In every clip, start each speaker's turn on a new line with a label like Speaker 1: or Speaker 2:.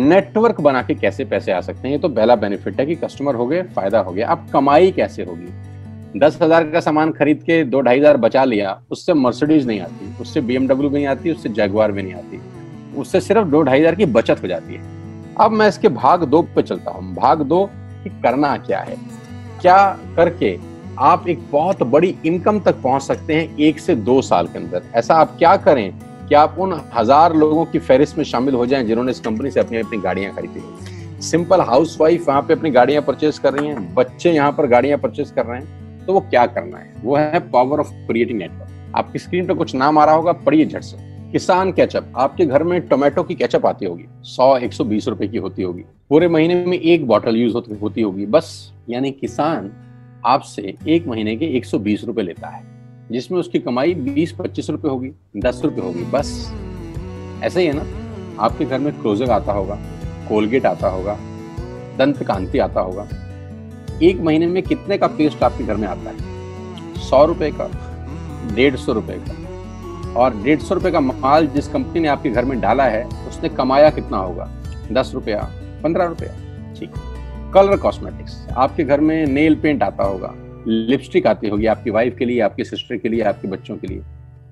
Speaker 1: Network बना के कैसे पैसे आ सकते हैं, ये तो पहला बेनिफिट है कि कस्टमर हो गए, फायदा हो गया। अब कमाई कैसे होगी? 10,000 का सामान खरीद के 2-2,500 बचा लिया, उससे मर्सिडीज नहीं आती, उससे BMW भी नहीं आती, उससे जैगवार भी नहीं आती, उससे सिर्फ 2-2,500 की बचत हो जाती है। अब मैं इसके भाग 2 पे चलता हूँ। भाग 2 कि करना क्या है, क्या करके आप एक बहुत बड़ी इनकम तक पहुंच सकते हैं 1 से 2 साल के अंदर। ऐसा आप क्या करें कि आप उन 1000 लोगों की फहरिस्त में शामिल हो जाएं जिन्होंने इस कंपनी से अपनी अपनी गाड़ियां खरीदी। सिंपल हाउसवाइफ वहां पे अपनी गाड़ियां परचेज कर रही हैं, बच्चे यहाँ पर गाड़ियां परचेज कर रहे हैं, तो वो क्या करना है? वो है पावर ऑफ क्रिएटिंग नेटवर्क। आपकी स्क्रीन पर कुछ नाम आ रहा होगा, पढ़िए झट से। किसान केचप, आपके घर में टोमेटो की केचप आती होगी, 100-120 रुपए की होती होगी, पूरे महीने में 1 बॉटल यूज होती होगी बस। यानी किसान आपसे 1 महीने के 120 रुपए लेता है, जिसमें उसकी कमाई 20-25 रुपए होगी, 10 रुपए होगी बस। ऐसा ही है ना? आपके घर में क्लोजर आता होगा, कोलगेट आता होगा, दंत कांति आता होगा। 1 महीने में कितने का पेस्ट आपके घर में आता है? 100 रुपए का, 150 रुपए का। और 150 रुपए का माल जिस कंपनी ने आपके घर में डाला है, उसने कमाया कितना होगा? 10 रुपया, 15 रुपया। ठीक। कलर कॉस्मेटिक्स, आपके घर में नेल पेंट आता होगा, लिपस्टिक आती होगी आपकी वाइफ के लिए, आपकी सिस्टर के लिए, आपके बच्चों के लिए।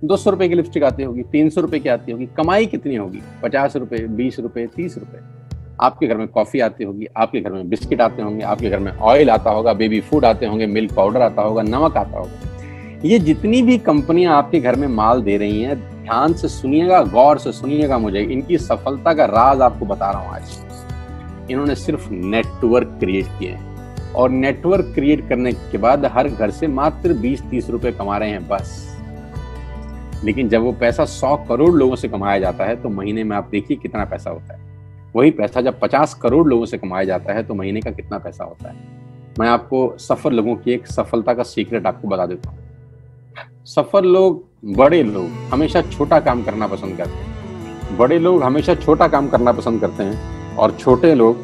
Speaker 1: 200 रुपए की लिपस्टिक आती होगी, 300 रुपए की आती होगी। कमाई कितनी होगी? 50 रुपए, 20 रुपए, 30 रुपए। आपके घर में कॉफी आती होगी, आपके घर में बिस्किट आते होंगे, आपके घर में ऑयल आता होगा, बेबी फूड आते होंगे, मिल्क पाउडर आता होगा, नमक आता होगा। ये जितनी भी कंपनियां आपके घर में माल दे रही हैं, ध्यान से सुनिएगा, गौर से सुनिएगा मुझे। इनकी सफलता का राज आपको बता रहा हूं आज। इन्होंने सिर्फ नेटवर्क क्रिएट किए हैं, और नेटवर्क क्रिएट करने के बाद हर घर से मात्र 20-30 रुपए कमा रहे हैं बस। लेकिन जब वो पैसा 100 करोड़ लोगों से कमाया जाता है, तो महीने में आप देखिए कितना पैसा होता है। वही पैसा जब 50 करोड़ लोगों से कमाया जाता है, तो महीने का कितना पैसा होता है। मैं आपको सफल लोगों की एक सफलता का सीक्रेट आपको बता देता हूँ। सफल लोग, बड़े लोग हमेशा छोटा काम करना पसंद करते हैं। बड़े लोग हमेशा छोटा काम करना पसंद करते हैं, और छोटे लोग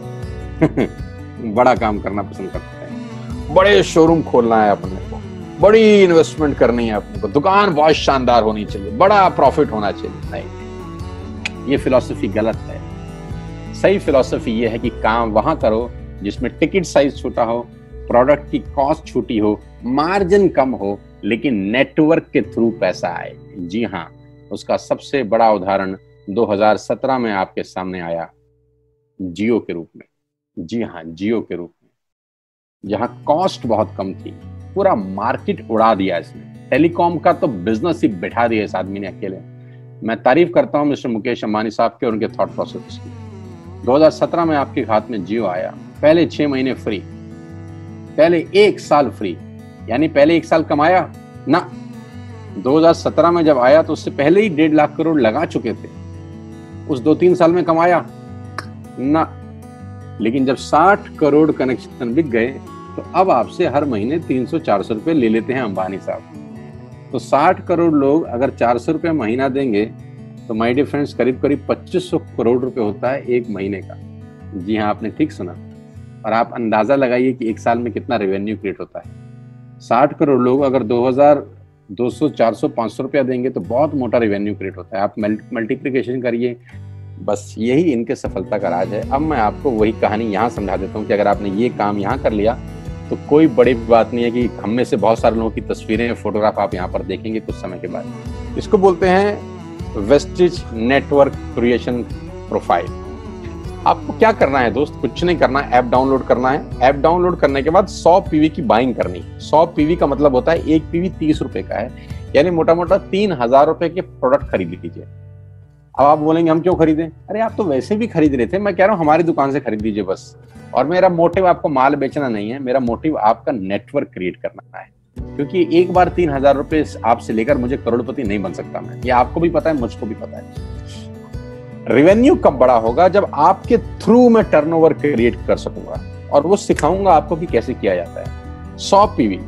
Speaker 1: बड़ा काम करना पसंद करते हैं। बड़े शोरूम खोलना है अपने को, बड़ी इन्वेस्टमेंट करनी है अपने को, दुकान बहुत शानदार होनी चाहिए, बड़ा प्रॉफिट होना चाहिए। नहीं, ये फिलॉसफी गलत है। सही फिलॉसफी ये है कि काम वहां करो जिसमें टिकट साइज छोटा हो, प्रोडक्ट की कॉस्ट छोटी हो, मार्जिन कम हो, लेकिन नेटवर्क के थ्रू पैसा आए। जी हाँ, उसका सबसे बड़ा उदाहरण 2017 में आपके सामने आया, जियो के रूप में। जी हाँ, जियो के रूप में, जहां कॉस्ट बहुत कम थी, पूरा मार्केट उड़ा दिया इसने। टेलीकॉम का तो बिजनेस ही बैठा दिया इस आदमी ने अकेले। मैं तारीफ करता हूं मिस्टर मुकेश अंबानी साहब के और उनके थॉट प्रोसेस की। 2017 में आपके हाथ में जियो आया, पहले 6 महीने फ्री, पहले 1 साल फ्री। यानी पहले 1 साल कमाया ना। 2017 में जब आया तो उससे पहले ही 1.5 लाख करोड़ लगा चुके थे। उस 2-3 साल में कमाया ना। लेकिन जब 60 करोड़ कनेक्शन बिक गए, तो अब आपसे हर महीने 300-400 रुपए ले लेते हैं अंबानी साहब। तो 60 करोड़ लोग अगर 400 रुपए महीना देंगे, तो माय डियर फ्रेंड्स, करीब करीब 2500 करोड़ रुपए होता है 1 महीने का। जी हाँ, आपने ठीक सुना। और आप अंदाजा लगाइए कि 1 साल में कितना रेवेन्यू क्रिएट होता है। 60 करोड़ लोग अगर 2000, 200, 400, 500 रुपया देंगे, तो बहुत मोटा रेवेन्यू क्रिएट होता है। आप मल्टीप्लिकेशन करिए। बस यही इनके सफलता का राज है। अब मैं आपको वही कहानी यहाँ समझा देता हूँ कि अगर आपने ये काम यहाँ कर लिया, तो कोई बड़ी बात नहीं है कि हम में से बहुत सारे लोगों की तस्वीरें, फोटोग्राफ आप यहाँ पर देखेंगे कुछ समय के बाद। इसको बोलते हैं वेस्टिज नेटवर्क क्रिएशन प्रोफाइल। आपको क्या करना है दोस्त? कुछ नहीं करना है, ऐप डाउनलोड करना है। ऐप डाउनलोड करने के बाद 100 पीवी की बाइंग करनी है। 100 पीवी का मतलब होता है 1 पीवी 30 रुपए का है, यानी मोटा मोटा 3000 रुपए के प्रोडक्ट खरीद लीजिए। अब आप बोलेंगे हम क्यों खरीदें? अरे आप तो वैसे भी खरीद रहे थे, मैं कह रहा हूँ हमारी दुकान से खरीद लीजिए बस। और मेरा मोटिव आपको माल बेचना नहीं है, मेरा मोटिव आपका नेटवर्क क्रिएट करना है। क्योंकि एक बार 3000 रुपए आपसे लेकर मुझे करोड़पति नहीं बन सकता मैं, ये आपको भी पता है, मुझको भी पता है। रेवेन्यू कब बड़ा होगा? जब आपके थ्रू मैं टर्नओवर क्रिएट कर सकूंगा, और वो सिखाऊंगा आपको कि कैसे किया जाता है। 100 पीवी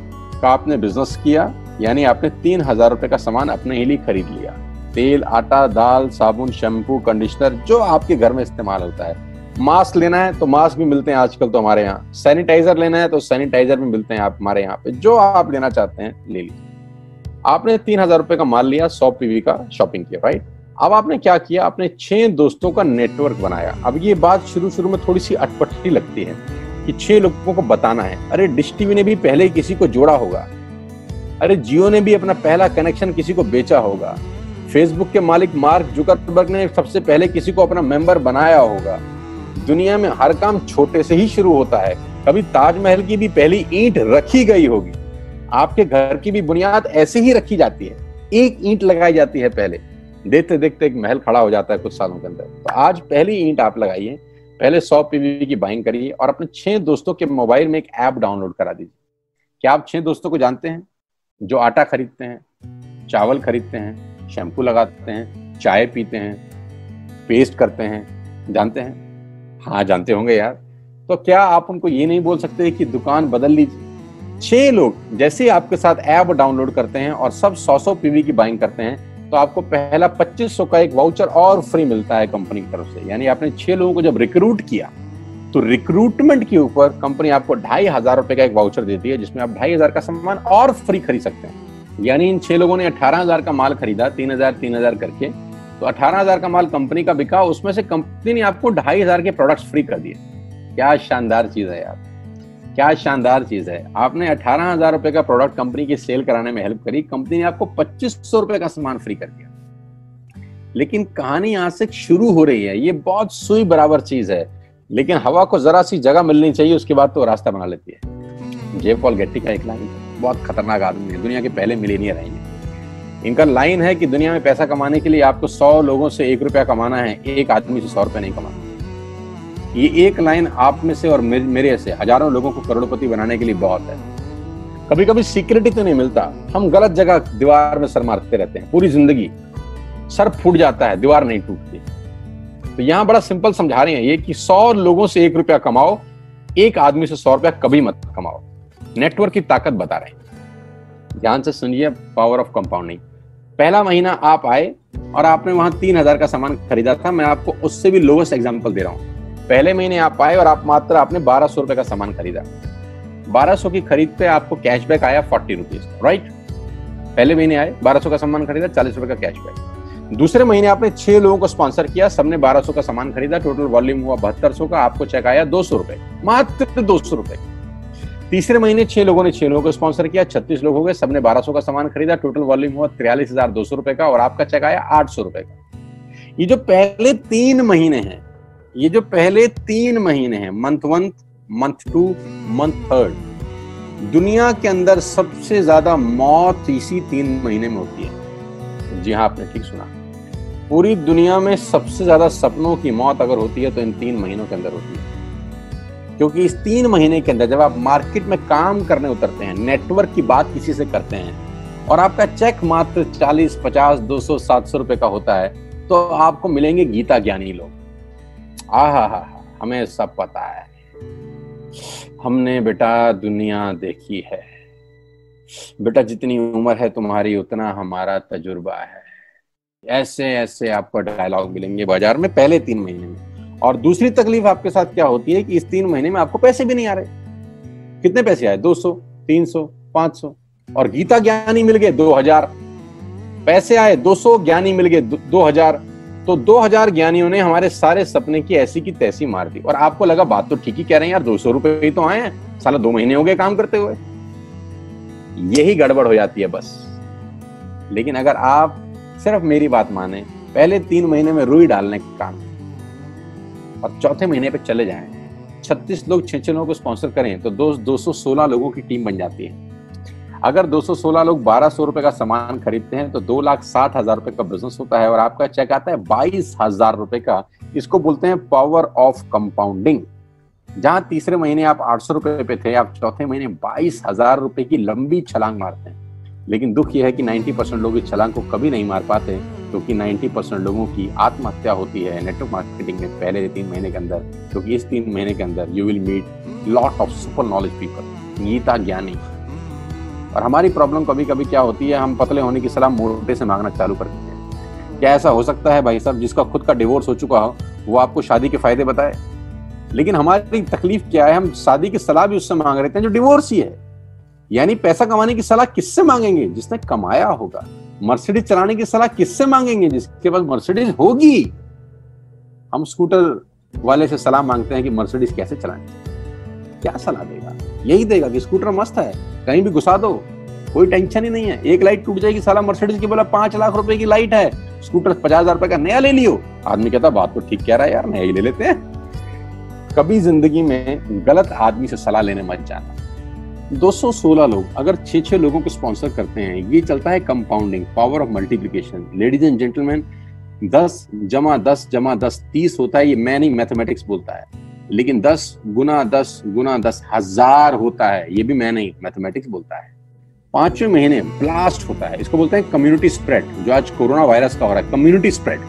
Speaker 1: का आपने बिजनेस किया, यानी आपने 3000 रुपए का सामान अपने ही लिए खरीद लिया। तेल, आटा, दाल, साबुन, शैम्पू, कंडीशनर, जो आपके घर में इस्तेमाल होता है। मास्क लेना है तो मास्क भी मिलते हैं आजकल तो हमारे यहाँ। सैनिटाइजर लेना है तो सैनिटाइजर भी मिलते हैं आप हमारे यहाँ पे। जो आप लेना चाहते हैं ले लीजिए। आपने 3000 रुपए का माल लिया, 100 पीवी का शॉपिंग किया, राइट? अब आपने क्या किया, आपने 6 दोस्तों का नेटवर्क बनाया। अब ये बात शुरू में थोड़ी सी अटपटी लगती है कि 6 लोगों को बताना है। अरे डिश टीवी ने भी पहले किसी को जोड़ा होगा, अरे जियो ने भी अपना पहला कनेक्शन किसी को बेचा होगा, फेसबुक के मालिक मार्क जुकरबर्ग ने सबसे पहले किसी को अपना मेंबर बनाया होगा। दुनिया में हर काम छोटे से ही शुरू होता है। कभी ताजमहल की भी पहली ईंट रखी गई होगी, आपके घर की भी बुनियाद ऐसे ही रखी जाती है, एक ईंट लगाई जाती है पहले, देखते देखते एक महल खड़ा हो जाता है कुछ सालों के अंदर। तो आज पहली ईंट आप लगाइए, पहले 100 पीवी की बाइंग करिए और अपने 6 दोस्तों के मोबाइल में एक ऐप डाउनलोड करा दीजिए। क्या आप 6 दोस्तों को जानते हैं जो आटा खरीदते हैं, चावल खरीदते हैं, शैम्पू लगाते हैं, चाय पीते हैं, पेस्ट करते हैं? जानते हैं? हाँ जानते होंगे यार। तो क्या आप उनको ये नहीं बोल सकते कि दुकान बदल लीजिए? 6 लोग जैसे आपके साथ ऐप डाउनलोड करते हैं और सब 100 पीवी की बाइंग करते हैं तो आपको पहला 2500 का एक वाउचर और फ्री मिलता है कंपनी की तरफ से। यानी आपने 6 लोगों को जब रिक्रूट किया तो रिक्रूटमेंट के ऊपर कंपनी आपको 2500 रुपए का एक वाउचर देती है जिसमें आप 2500 का सामान और फ्री खरीद सकते हैं। यानी इन 6 लोगों ने 18,000 का माल खरीदा, 3,000 करके, तो 18,000 का माल कंपनी का बिका, उसमें से कंपनी ने आपको 2500 के प्रोडक्ट्स फ्री कर दिए। क्या शानदार चीज है यार, क्या शानदार चीज है। आपने 18,000 रुपए का प्रोडक्ट कंपनी की सेल कराने में हेल्प करी, कंपनी ने आपको 2500 रुपए का सामान फ्री कर दिया। लेकिन कहानी यहां से शुरू हो रही है। ये बहुत सुई बराबर चीज है, लेकिन हवा को जरा सी जगह मिलनी चाहिए, उसके बाद तो रास्ता बना लेती है। जे पॉल गेट्टी का एक लाइन, बहुत खतरनाक आदमी है, दुनिया के पहले मिलियनियर हैं ये। इनका लाइन है कि दुनिया में पैसा कमाने के लिए आपको 100 लोगों से 1 रुपया कमाना है, एक आदमी से 100 रुपया नहीं कमाना। ये एक लाइन आप में से और मेरे से हजारों लोगों को करोड़पति बनाने के लिए बहुत है। कभी कभी सिक्योरिटी तो नहीं मिलता, हम गलत जगह दीवार में सर मारते रहते हैं, पूरी जिंदगी सर फूट जाता है, दीवार नहीं टूटती। तो यहां बड़ा सिंपल समझा रहे हैं ये कि 100 लोगों से 1 रुपया कमाओ, एक आदमी से 100 रुपया कभी मत कमाओ। नेटवर्क की ताकत बता रहे हैं, ध्यान से सुनिए, पावर ऑफ कंपाउंडिंग। पहला महीना आप आए और आपने वहां 3,000 का सामान खरीदा था, मैं आपको उससे भी लोएस्ट एग्जांपल दे रहा हूं। पहले महीने आप आए और आप मात्र आपने 1200 रुपए का सामान खरीदा, 1200 की खरीद पे आपको कैशबैक आया 40 रुपीज, राइट? पहले महीने आए, 1200 का सामान खरीदा, 40 रुपए का कैशबैक। दूसरे महीने आपने 6 लोगों को स्पॉन्सर किया, सबने 1200 का सामान खरीदा, टोटल वॉल्यूम हुआ 7200 का, आपको चेक आया 200 रुपए, मात्र 200 रुपए। तीसरे महीने 6 लोगों ने 6 लोगों को स्पॉन्सर किया, 36 लोग हो गए, सबने 1200 का सामान खरीदा, टोटल वॉल्यूम हुआ 43,200 रुपए का और आपका चेक आया 800 रुपए का। ये जो पहले 3 महीने हैं, ये जो पहले 3 महीने हैं, मंथ 1, मंथ 2, मंथ 3, दुनिया के अंदर सबसे ज्यादा मौत इसी 3 महीने में होती है। जी हाँ, आपने ठीक सुना, पूरी दुनिया में सबसे ज्यादा सपनों की मौत अगर होती है तो इन 3 महीनों के अंदर होती है। क्योंकि इस 3 महीने के अंदर जब आप मार्केट में काम करने उतरते हैं, नेटवर्क की बात किसी से करते हैं और आपका चेक मात्र 40, 50, 200, 700 रुपए का होता है, तो आपको मिलेंगे गीता ज्ञानी लोग। आहा, हमें सब पता है, हमने बेटा दुनिया देखी है, बेटा जितनी उम्र है तुम्हारी उतना हमारा तजुर्बा है। ऐसे ऐसे आपको डायलॉग मिलेंगे बाजार में पहले 3 महीने में। और दूसरी तकलीफ आपके साथ क्या होती है कि इस 3 महीने में आपको पैसे भी नहीं आ रहे। कितने पैसे आए? 200, 300, 500 और गीता ज्ञानी मिल गए 2000। पैसे आए 200, ज्ञानी मिल गए 2000, तो 2000 ज्ञानियों ने हमारे सारे सपने की ऐसी की तैसी मार दी। और आपको लगा बात तो ठीक ही कह रहे हैं यार, 200 रुपए ही तो आए हैं, साला 2 महीने हो गए काम करते हुए। यही गड़बड़ हो जाती है बस। लेकिन अगर आप सिर्फ मेरी बात माने, पहले 3 महीने में रुई डालने का काम और चौथे महीने पे चले जाएं, 36 लोग 6 लोगों को स्पॉन्सर करें तो 216 लोगों की टीम बन जाती है। अगर 216 लोग 1200 रुपए का सामान खरीदते हैं तो 2,60,000 रुपए का बिजनेस होता है और आपका चेक आता है 22,000 रुपए का। इसको बोलते हैं पावर ऑफ कंपाउंडिंग। जहां तीसरे महीने आप 800 रुपए पे थे, आप चौथे महीने 22,000 रुपए की लंबी छलांग मारते हैं। लेकिन दुख यह है कि 90% लोग इस छलांग को कभी नहीं मार पाते, क्योंकि 90% लोगों की आत्महत्या होती है नेटवर्क मार्केटिंग में पहले 3 महीने के अंदर। क्योंकि इस 3 महीने के अंदर you will meet lot of super knowledge people, Geeta Gyani. और हमारी प्रॉब्लम कभी कभी क्या होती है, हम पतले होने की सलाह मोटे से मांगना चालू कर देते हैं। क्या ऐसा हो सकता है भाई साहब, जिसका खुद का डिवोर्स हो चुका हो वो आपको शादी के फायदे बताए? लेकिन हमारी तकलीफ क्या है, हम शादी की सलाह भी उससे मांग रहे थे जो डिवोर्स ही है। यानी पैसा कमाने की सलाह किससे मांगेंगे? जिसने कमाया होगा। मर्सिडीज चलाने की सलाह किससे मांगेंगे? जिसके पास मर्सिडीज होगी। हम स्कूटर वाले से सलाह मांगते हैं कि मर्सिडीज कैसे चलाएं। क्या सलाह देगा? यही देगा कि स्कूटर मस्त है, कहीं भी घुसा दो, कोई टेंशन ही नहीं है। एक लाइट टूट जाएगी, साला मर्सिडीज की बोला 5 लाख रुपए की लाइट है, स्कूटर 50,000 रुपए का नया ले लियो। आदमी कहता बात तो ठीक कह रहा है यार, नया ही ले लेते हैं। कभी जिंदगी में गलत आदमी से सलाह लेने मत जाना। 216 लोग अगर 6-6 लोगों को स्पॉन्सर करते हैं, ये चलता है compounding, power of multiplication. Ladies and gentleman, 10 × 10 × 10 30 होता है। ये मैं नहीं, मैथमेटिक्स बोलता है। लेकिन 10 × 10 × 10 1000 होता है। ये भी मैं नहीं, मैथमेटिक्स बोलता है। 5वें महीने ब्लास्ट होता है, इसको बोलते हैं कम्युनिटी स्प्रेड, जो आज कोरोना वायरस का हो रहा है। कम्युनिटी स्प्रेड,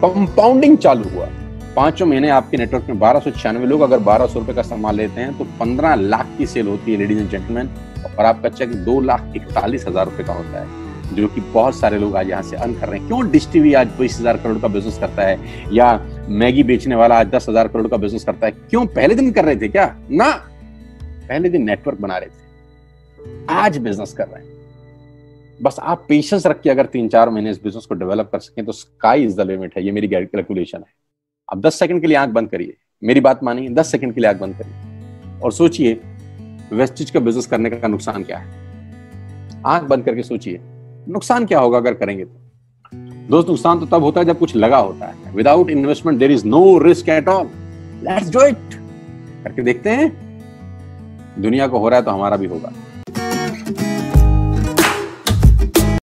Speaker 1: कंपाउंडिंग चालू हुआ। 5वें महीने आपके नेटवर्क में 1296 लोग अगर 1200 रुपए का सामान लेते हैं तो 15 लाख की सेल होती है लेडीज एंड जेंटलमैन। और आपका चेक 2,41,000 रुपए का होता है, जो कि बहुत सारे लोग आज यहाँ से अर्न कर रहे हैं। क्यों डिश टीवी आज 20,000 करोड़ का बिजनेस करता है, या मैगी बेचने वाला आज 10,000 करोड़ का बिजनेस करता है? क्यों? पहले दिन कर रहे थे क्या? ना, पहले दिन नेटवर्क बना रहे थे, आज बिजनेस कर रहे हैं। बस आप पेशेंस रख के अगर 3-4 महीने इस बिजनेस को डेवलप कर सकें तो स्काई इज द लिमिट है। ये मेरी कैलकुलेशन है। अब 10 सेकंड के लिए आंख बंद करिए, मेरी बात मानिए, 10 सेकंड के लिए आंख बंद करिए और सोचिए वेस्टेज का बिजनेस करने का नुकसान क्या है। आंख बंद करके सोचिए नुकसान क्या होगा अगर करेंगे तो। दोस्त, नुकसान तो तब होता है जब कुछ लगा होता है। Without investment there is no risk at all. Let's do it. करके देखते हैं, दुनिया को हो रहा है तो हमारा भी होगा।